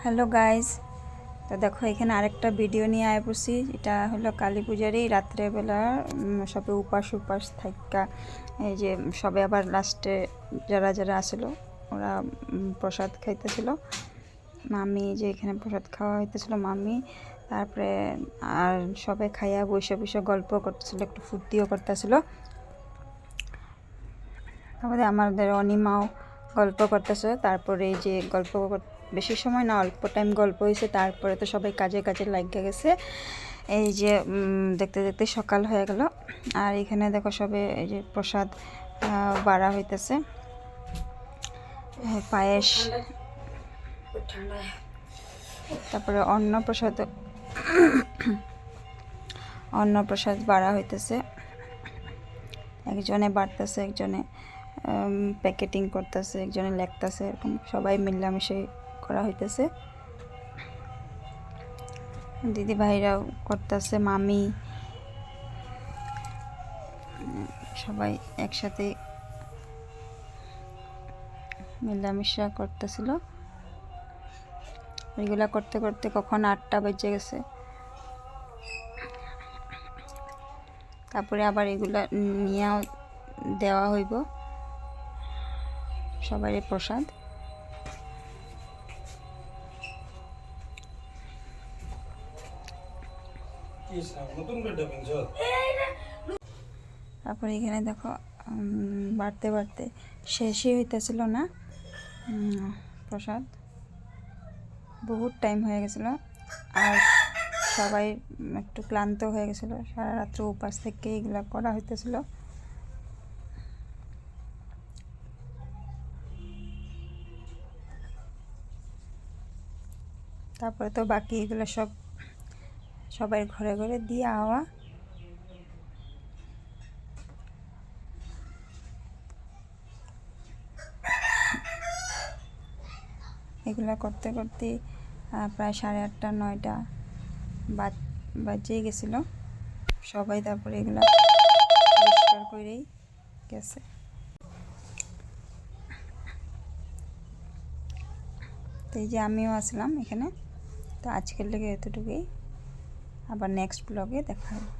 Hello guys, তো দেখো এখানে আরেকটা ভিডিও নিয়ে আয় পড়ছি। এটা হলো কালী পূজারই রাত্রেবেলা সবে উপাস থাকা। এই যে সবে আবার লাস্টে যারা যারা আসলো ওরা প্রসাদ খাইতেছিল। মামি যে এখানে প্রসাদ খাওয়া হইতেছিল মামি, তারপরে আর সবে খাইয়া বসে বসে গল্প করতেছিল, একটু ফুর্তিও করতেছিল। তারপরে আমাদের অনিমাও গল্প করতেছে। তারপরে এই যে গল্প বেশি সময় না, অল্প টাইম গল্প হয়েছে, তারপরে তো সবাই কাজে কাজে লাগিয়ে গেছে। এই যে দেখতে দেখতে সকাল হয়ে গেল। আর এখানে দেখো সবে এই যে প্রসাদ বাড়া হইতেছে, পায়েস, তারপরে অন্নপ্রসাদ বাড়া হইতেছে। একজনে বাড়তেছে, একজনে প্যাকেটিং করতেছে, একজনে লেখতেছে, এরকম সবাই মিলামিশে করা হইতেছে। দিদি ভাইরাও করতেছে, মামি, সবাই একসাথে মিলামিশা করতেছিল। এগুলা করতে করতে কখন 8টা বেজে গেছে। তারপরে আবার এগুলা নিয়েও দেওয়া হইব সবাই প্রসাদ। তারপরে এখানে দেখো বাড়তে বাড়তে শেষই হইতেছিল না প্রসাদ, বহুত টাইম হয়ে গেছিলো। আর সবাই একটু ক্লান্ত হয়ে গেছিলো, সারা রাত্র উপাস থেকে এগুলা করা হইতেছিল। তারপরে তো বাকি এগুলো সবাই ঘরে ঘরে দিয়ে আওয়া। এগুলা করতে করতে প্রায় 8:30 9টা বাজেই গেছিল। সবাই তারপরে এগুলা পরিষ্কার করেই গেছে। তো এই যে আমিও আসলাম এখানে। তো আজকের লেগে এতটুকুই, আবার নেক্সট ব্লগে দেখা হবে।